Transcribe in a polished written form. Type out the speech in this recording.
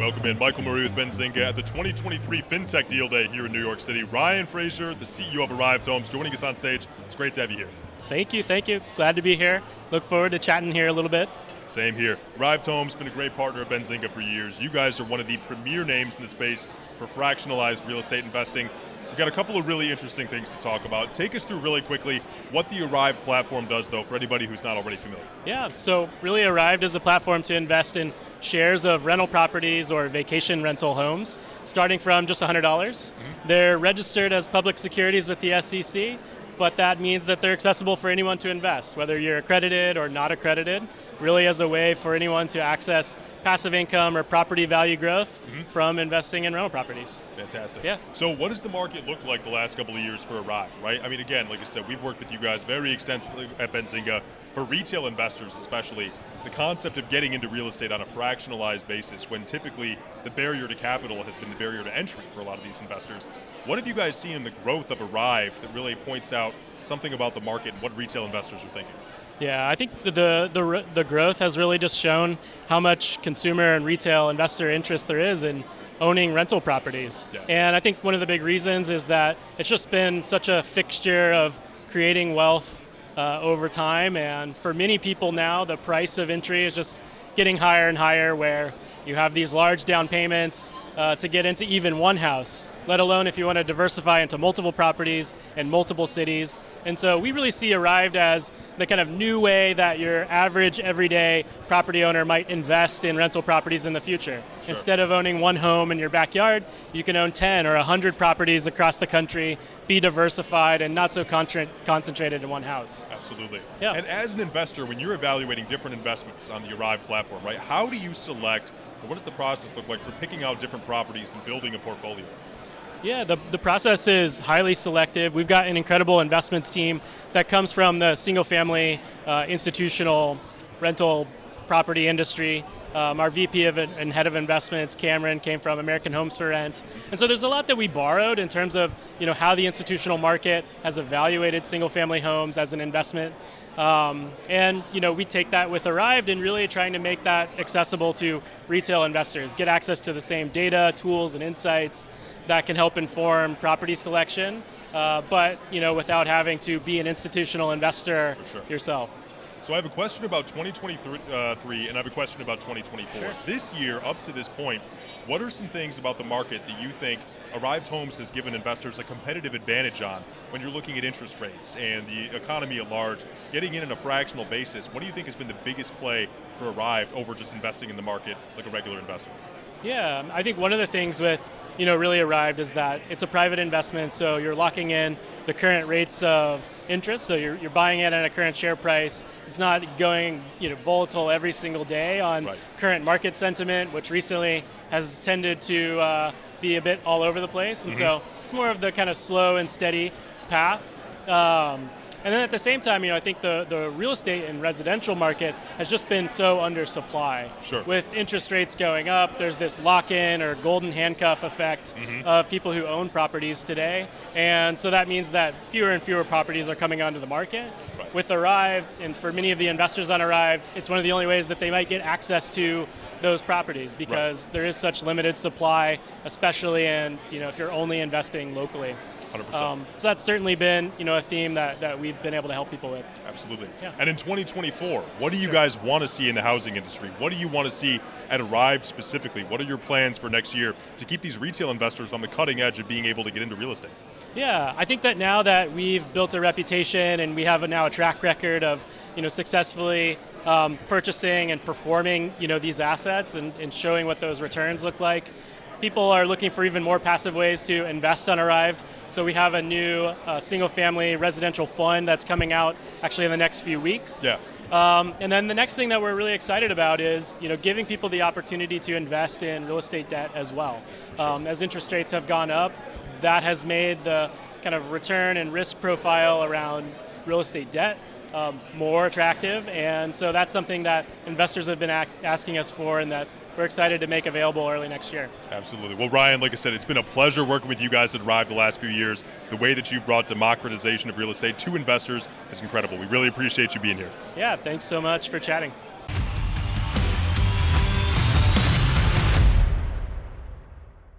Welcome in. Michael Murray with Benzinga at the 2023 Fintech Deal Day here in New York City. Ryan Frazier, the CEO of Arrived Homes, joining us on stage. It's great to have you here. Thank you. Glad to be here. Look forward to chatting here a little bit. Same here. Arrived Homes has been a great partner of Benzinga for years. You guys are one of the premier names in the space for fractionalized real estate investing. We've got a couple of really interesting things to talk about. Take us through really quickly what the Arrived platform does, though, for anybody who's not already familiar. Yeah, so really Arrived is a platform to invest in shares of rental properties or vacation rental homes, starting from just $100. They're registered as public securities with the SEC, but that means that they're accessible for anyone to invest, whether you're accredited or not accredited, really as a way for anyone to access passive income or property value growth from investing in rental properties. Fantastic. Yeah. So what does the market look like the last couple of years for Arrived, right? I mean, again, like I said, we've worked with you guys very extensively at Benzinga. For retail investors especially, the concept of getting into real estate on a fractionalized basis when typically the barrier to capital has been the barrier to entry for a lot of these investors. What have you guys seen in the growth of Arrived that really points out something about the market and what retail investors are thinking? Yeah, I think the growth has really just shown how much consumer and retail investor interest there is in owning rental properties. Yeah. And I think one of the big reasons is that it's just been such a fixture of creating wealth over time, and for many people now the price of entry is just getting higher and higher, where you have these large down payments to get into even one house, let alone if you want to diversify into multiple properties and multiple cities. And so we really see Arrived as the kind of new way that your average everyday property owner might invest in rental properties in the future. Sure. Instead of owning one home in your backyard, you can own 10 or 100 properties across the country, be diversified and not so concentrated in one house. Absolutely. Yeah. And as an investor, when you're evaluating different investments on the Arrived platform, right, how do you select, or what does the process look like for picking out different properties and building a portfolio? Yeah, the process is highly selective. We've got an incredible investments team that comes from the single-family institutional rental property industry. Our VP and head of investments, Cameron, came from American Homes for Rent. And so there's a lot that we borrowed in terms of how the institutional market has evaluated single-family homes as an investment. And we take that with Arrived and really trying to make that accessible to retail investors, get access to the same data, tools, and insights that can help inform property selection, but without having to be an institutional investor yourself. So I have a question about 2023 and I have a question about 2024. Sure. This year, up to this point, what are some things about the market that you think Arrived Homes has given investors a competitive advantage on when you're looking at interest rates and the economy at large, getting in on a fractional basis? What do you think has been the biggest play for Arrived over just investing in the market like a regular investor? Yeah, I think one of the things with really Arrived is that it's a private investment, so you're locking in the current rates of interest, so you're buying it at a current share price. It's not going volatile every single day on current market sentiment, which recently has tended to be a bit all over the place, and so it's more of the kind of slow and steady path. And then at the same time, I think the real estate and residential market has just been so undersupply. Sure. With interest rates going up, there's this lock-in or golden handcuff effect of people who own properties today. And so that means that fewer and fewer properties are coming onto the market. Right. With Arrived, and for many of the investors on Arrived, it's one of the only ways that they might get access to those properties because there is such limited supply, especially if you're only investing locally. 100%. So that's certainly been a theme that we've been able to help people with. Absolutely. Yeah. And in 2024, what do you guys want to see in the housing industry? What do you want to see at Arrived specifically? What are your plans for next year to keep these retail investors on the cutting edge of being able to get into real estate? Yeah, I think that now that we've built a reputation and we have now a track record of successfully purchasing and performing these assets and showing what those returns look like, people are looking for even more passive ways to invest on Arrived. So we have a new single-family residential fund that's coming out actually in the next few weeks. Yeah. And then the next thing that we're really excited about is giving people the opportunity to invest in real estate debt as well. Sure. As interest rates have gone up, that has made the kind of return and risk profile around real estate debt more attractive. And so that's something that investors have been asking us for and that we're excited to make available early next year. Absolutely. Well, Ryan, like I said, it's been a pleasure working with you guys at Arrived the last few years. The way that you've brought democratization of real estate to investors is incredible. We really appreciate you being here. Yeah, thanks so much for chatting.